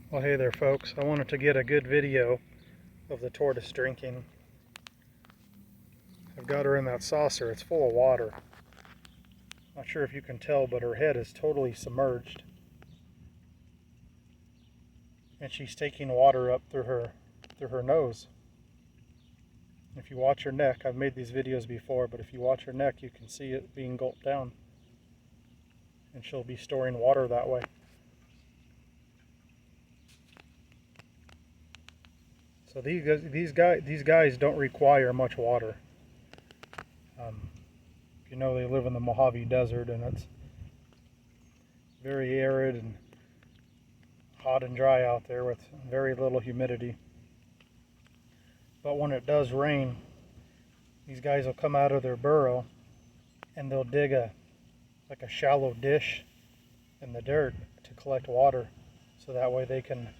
Well, hey there folks, I wanted to get a good video of the tortoise drinking. I've got her in that saucer. It's full of water. Not sure if you can tell, but her head is totally submerged. And she's taking water up through her nose. If you watch her neck, I've made these videos before, but if you watch her neck, you can see it being gulped down. And she'll be storing water that way. So these guys don't require much water. You know, they live in the Mojave desert, and it's very arid and hot and dry out there with very little humidity. But when it does rain, these guys will come out of their burrow and they'll dig like a shallow dish in the dirt to collect water, so that way they can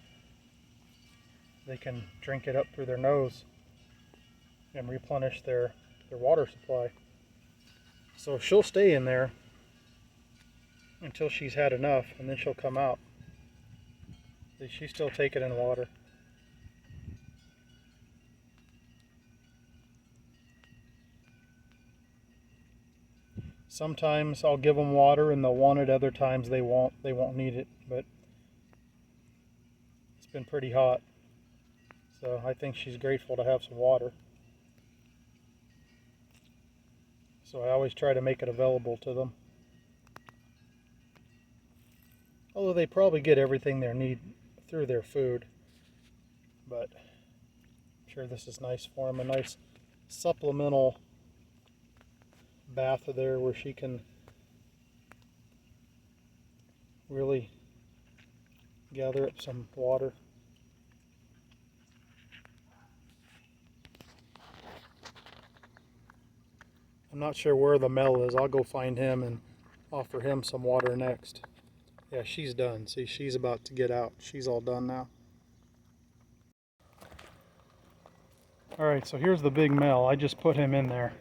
drink it up through their nose and replenish their water supply. So she'll stay in there until she's had enough, and then she'll come out. She's still taking in water. Sometimes I'll give them water and they'll want it, other times they won't need it, but it's been pretty hot. So I think she's grateful to have some water. So I always try to make it available to them. Although they probably get everything they need through their food. But I'm sure this is nice for them, a nice supplemental bath there where she can really gather up some water. I'm not sure where the male is. I'll go find him and offer him some water next. Yeah, she's done. See, she's about to get out. She's all done now. Alright, so here's the big male. I just put him in there.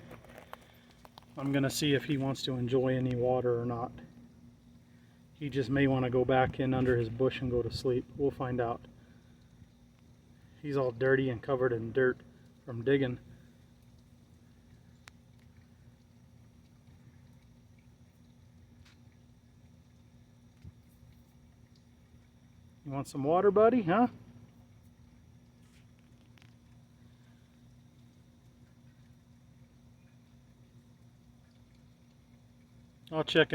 I'm going to see if he wants to enjoy any water or not. He just may want to go back in under his bush and go to sleep. We'll find out. He's all dirty and covered in dirt from digging. You want some water, buddy, huh? I'll check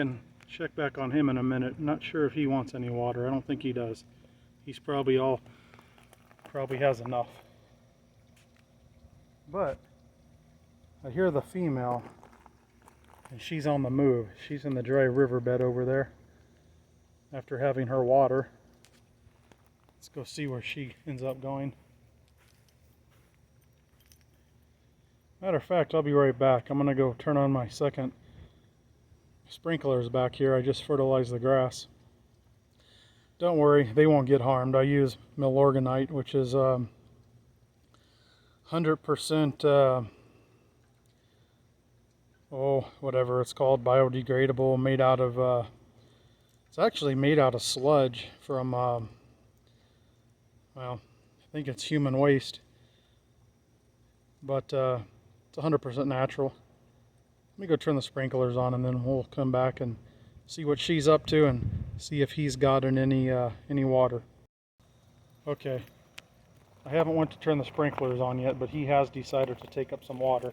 back on him in a minute. Not sure if he wants any water. I don't think he does. He's probably has enough. But I hear the female, and she's on the move. She's in the dry riverbed over there after having her water. Let's go see where she ends up going. Matter of fact, I'll be right back. I'm going to go turn on my second sprinklers back here. I just fertilized the grass. Don't worry, they won't get harmed. I use milorganite, which is 100% whatever it's called, biodegradable, made out of it's actually made out of sludge from well, I think it's human waste, but it's 100% natural. Let me go turn the sprinklers on, and then we'll come back and see what she's up to and see if he's gotten any water. Okay, I haven't went to turn the sprinklers on yet, but he has decided to take up some water.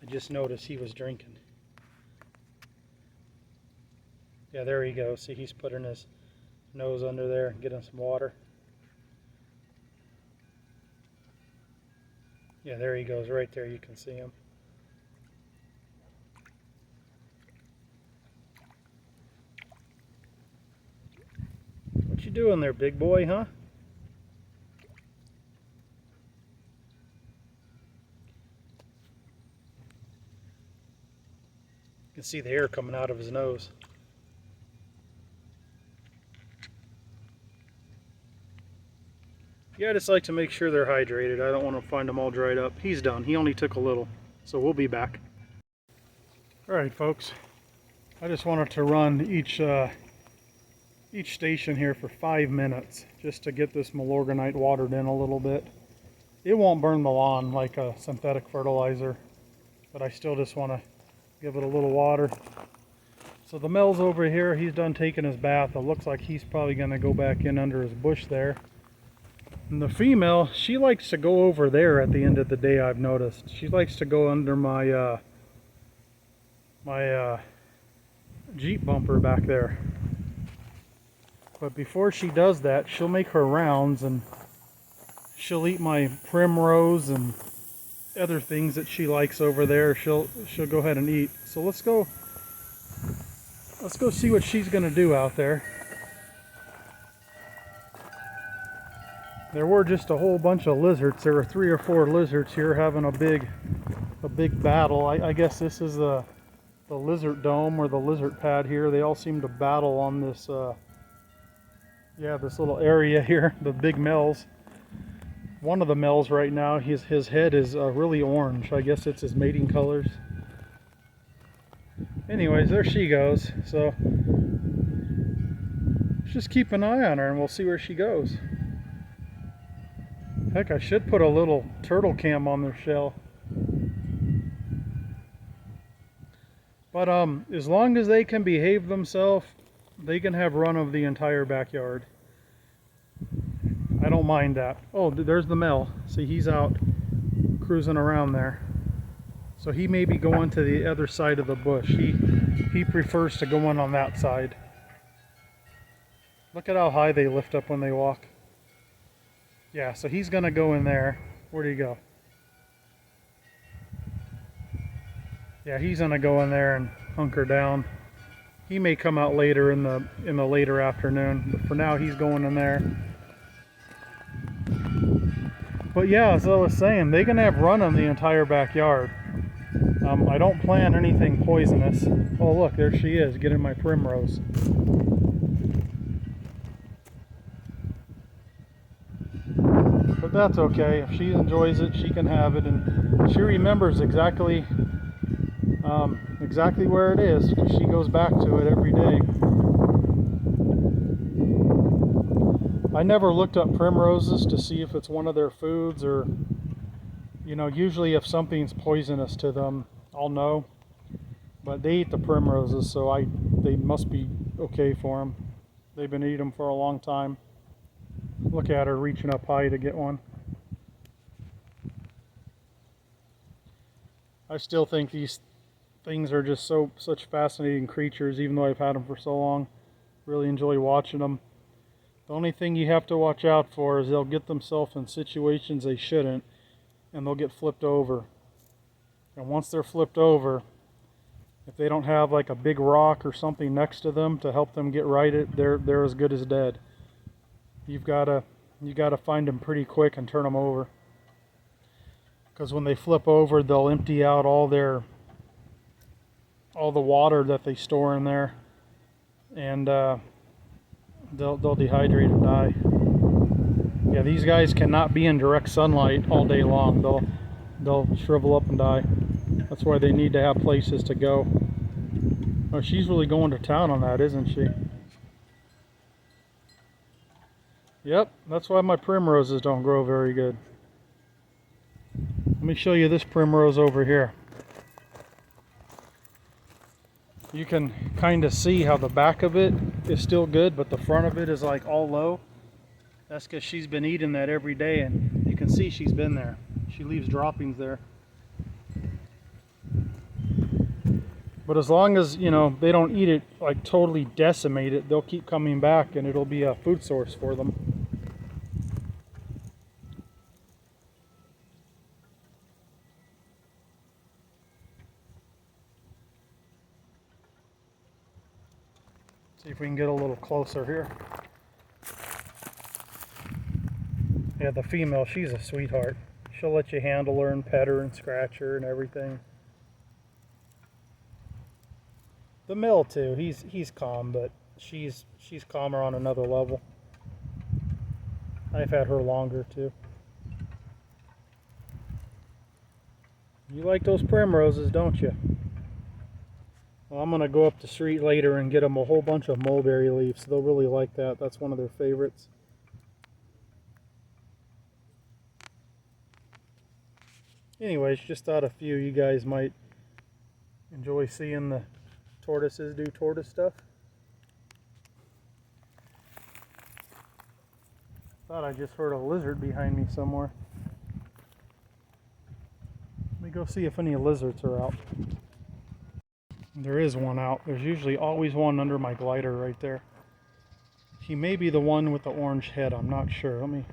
I just noticed he was drinking. Yeah, there he goes. See, he's putting his nose under there and getting some water. Yeah, there he goes, right there. You can see him. What you doing there, big boy, huh? You can see the air coming out of his nose. Yeah, I just like to make sure they're hydrated. I don't want to find them all dried up. He's done. He only took a little, so we'll be back. Alright folks, I just wanted to run each each station here for 5 minutes just to get this Milorganite watered in a little bit. It won't burn the lawn like a synthetic fertilizer, but I still just want to give it a little water. So the male's over here, he's done taking his bath. It looks like he's probably going to go back in under his bush there. And the female, she likes to go over there at the end of the day, I've noticed. She likes to go under my Jeep bumper back there. But before she does that, she'll make her rounds and she'll eat my primrose and other things that she likes over there. She'll go ahead and eat. So let's go see what she's gonna do out there. There were just a whole bunch of lizards. There were 3 or 4 lizards here having a big battle. I guess this is the lizard dome or the lizard pad here. They all seem to battle on this this little area here, the big males. One of the males right now, his head is really orange. I guess it's his mating colors. Anyways, there she goes. So let's just keep an eye on her and we'll see where she goes. Heck, I should put a little turtle cam on their shell. But as long as they can behave themselves, they can have run of the entire backyard. I don't mind that. Oh, there's the male. See, he's out cruising around there. So he may be going to the other side of the bush. He prefers to go in on that side. Look at how high they lift up when they walk. Yeah, so he's gonna go in there. Where'd he go? Yeah, he's gonna go in there and hunker down. He may come out later in the later afternoon, but for now he's going in there. But yeah, as I was saying, they can have run on the entire backyard. I don't plan anything poisonous. Oh look, there she is, getting my primrose. But that's okay. If she enjoys it, she can have it, and she remembers exactly where it is, because she goes back to it every day. I never looked up primroses to see if it's one of their foods, or usually if something's poisonous to them, I'll know. But they eat the primroses, so they must be okay for them. They've been eating them for a long time. Look at her reaching up high to get one. I still think these things are just such fascinating creatures, even though I've had them for so long. Really enjoy watching them. The only thing you have to watch out for is they'll get themselves in situations they shouldn't, and they'll get flipped over. And once they're flipped over, if they don't have like a big rock or something next to them to help them get righted, they're as good as dead. You gotta find them pretty quick and turn them over, because when they flip over, they'll empty out all the water that they store in there, and they'll dehydrate and die. Yeah, these guys cannot be in direct sunlight all day long. They'll shrivel up and die. That's why they need to have places to go. Oh, she's really going to town on that, isn't she? Yep, that's why my primroses don't grow very good. Let me show you this primrose over here. You can kind of see how the back of it is still good, but the front of it is like all low. That's because she's been eating that every day, and you can see she's been there. She leaves droppings there. But as long as, they don't eat it, like totally decimate it, they'll keep coming back, and it'll be a food source for them. See if we can get a little closer here. Yeah, the female, she's a sweetheart. She'll let you handle her and pet her and scratch her and everything. The male too, he's calm, but she's calmer on another level. I've had her longer too. You like those primroses, don't you? Well, I'm going to go up the street later and get them a whole bunch of mulberry leaves. They'll really like that. That's one of their favorites. Anyways, just thought a few you guys might enjoy seeing the tortoises do tortoise stuff. Thought I just heard a lizard behind me somewhere. Let me go see if any lizards are out. There is one out. There's usually always one under my glider right there. He may be the one with the orange head. I'm not sure. Let me...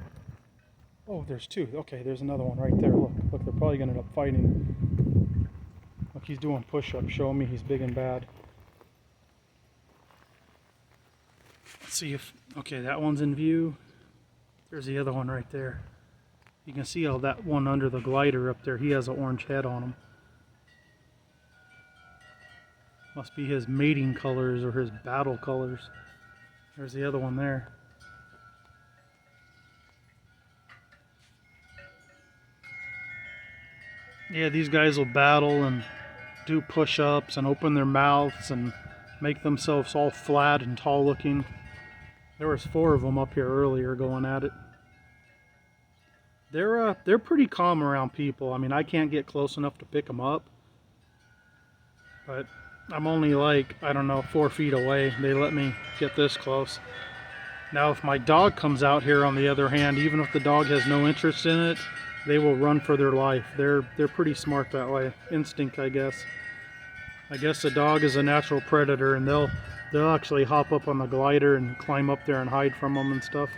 Oh, there's two. Okay, there's another one right there. Look, they're probably going to end up fighting. Look, he's doing push-ups, showing me he's big and bad. Let's see if... Okay, that one's in view. There's the other one right there. You can see how that one under the glider up there, he has an orange head on him. Must be his mating colors or his battle colors. There's the other one there. Yeah, these guys will battle and do push-ups and open their mouths and make themselves all flat and tall looking. There was 4 of them up here earlier going at it. They're pretty calm around people. I mean, I can't get close enough to pick them up, but I'm only like, I don't know, 4 feet away. They let me get this close. Now, if my dog comes out here, on the other hand, even if the dog has no interest in it, they will run for their life. They're pretty smart that way. Instinct, I guess. I guess a dog is a natural predator, and they'll actually hop up on the glider and climb up there and hide from them and stuff.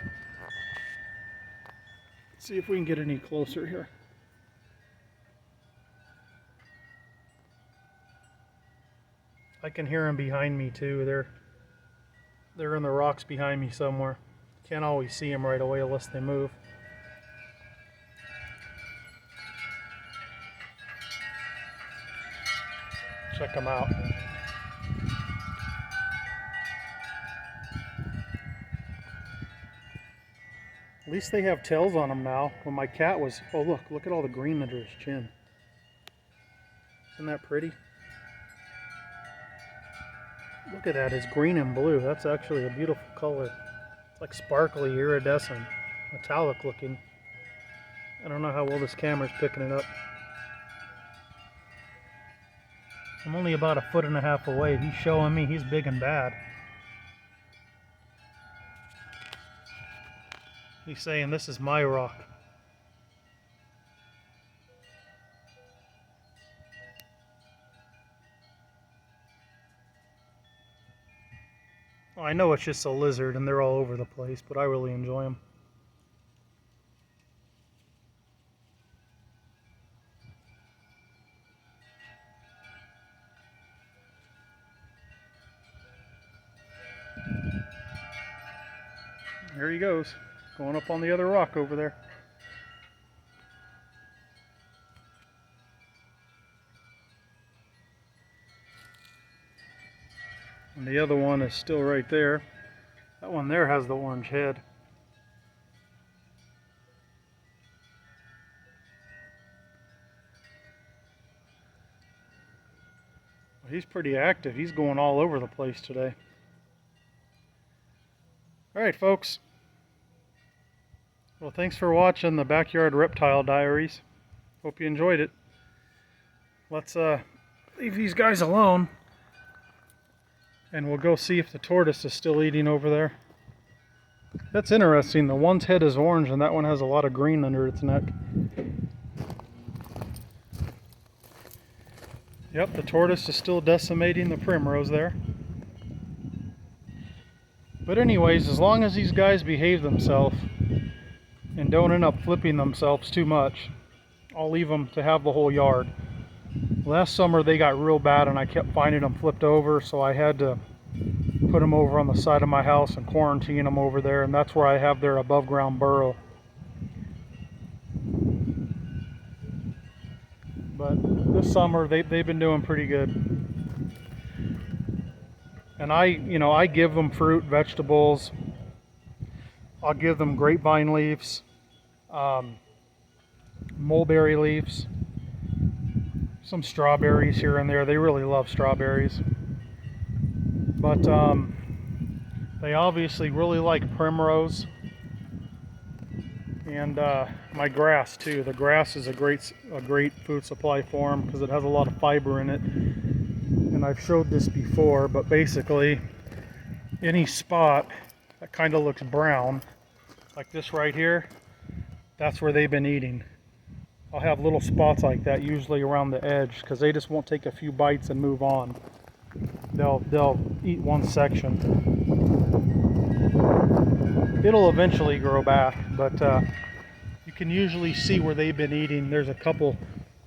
Let's see if we can get any closer here. I can hear them behind me too. They're in the rocks behind me somewhere. Can't always see them right away unless they move. Check them out. At least they have tails on them now. When my cat was... Oh, look at all the green under his chin. Isn't that pretty? Look at that, it's green and blue. That's actually a beautiful color. It's like sparkly, iridescent, metallic looking. I don't know how well this camera's picking it up. I'm only about 1.5 feet away. He's showing me he's big and bad. He's saying this is my rock. Well, I know it's just a lizard and they're all over the place, but I really enjoy them. There he goes, going up on the other rock over there. And the other one is still right there. That one there has the orange head. Well, he's pretty active. He's going all over the place today. Alright, folks. Well, thanks for watching the Backyard Reptile Diaries. Hope you enjoyed it. Let's leave these guys alone. And we'll go see if the tortoise is still eating over there. That's interesting. The one's head is orange and that one has a lot of green under its neck. Yep, the tortoise is still decimating the primrose there. But anyways, as long as these guys behave themselves and don't end up flipping themselves too much, I'll leave them to have the whole yard. Last summer they got real bad and I kept finding them flipped over, so I had to put them over on the side of my house and quarantine them over there, and that's where I have their above ground burrow. But this summer they've been doing pretty good. And I give them fruit, vegetables. I'll give them grapevine leaves, mulberry leaves, some strawberries here and there. They really love strawberries. But they obviously really like primrose, and my grass too. The grass is a great food supply for them because it has a lot of fiber in it. And I've showed this before, but basically any spot that kind of looks brown, like this right here, that's where they've been eating. I'll have little spots like that usually around the edge because they just won't take a few bites and move on. They'll eat one section. It'll eventually grow back, but you can usually see where they've been eating. There's a couple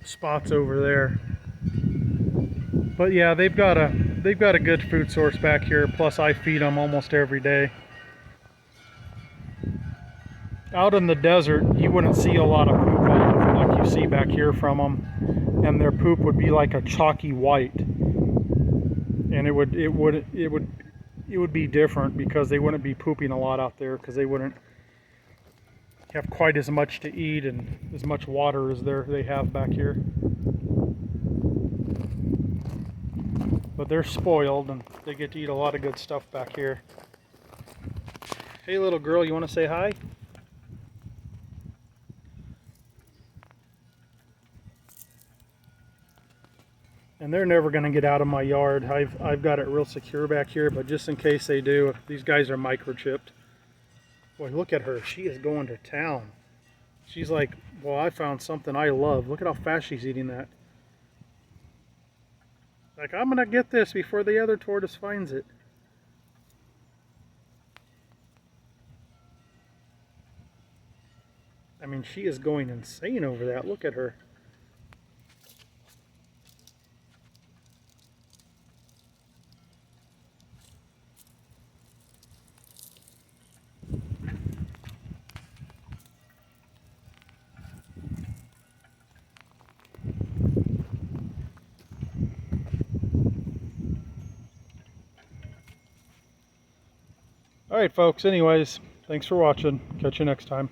spots over there. But yeah, they've got a good food source back here. Plus, I feed them almost every day. Out in the desert, you wouldn't see a lot of poop like you see back here from them, and their poop would be like a chalky white, and it would be different because they wouldn't be pooping a lot out there because they wouldn't have quite as much to eat and as much water as they have back here. But they're spoiled and they get to eat a lot of good stuff back here. Hey little girl, you want to say hi? And they're never going to get out of my yard. I've got it real secure back here, but just in case they do, these guys are microchipped. Boy, look at her. She is going to town. She's like, well, I found something I love. Look at how fast she's eating that. Like, I'm going to get this before the other tortoise finds it. I mean, she is going insane over that. Look at her. Alright folks, anyways, thanks for watching. Catch you next time.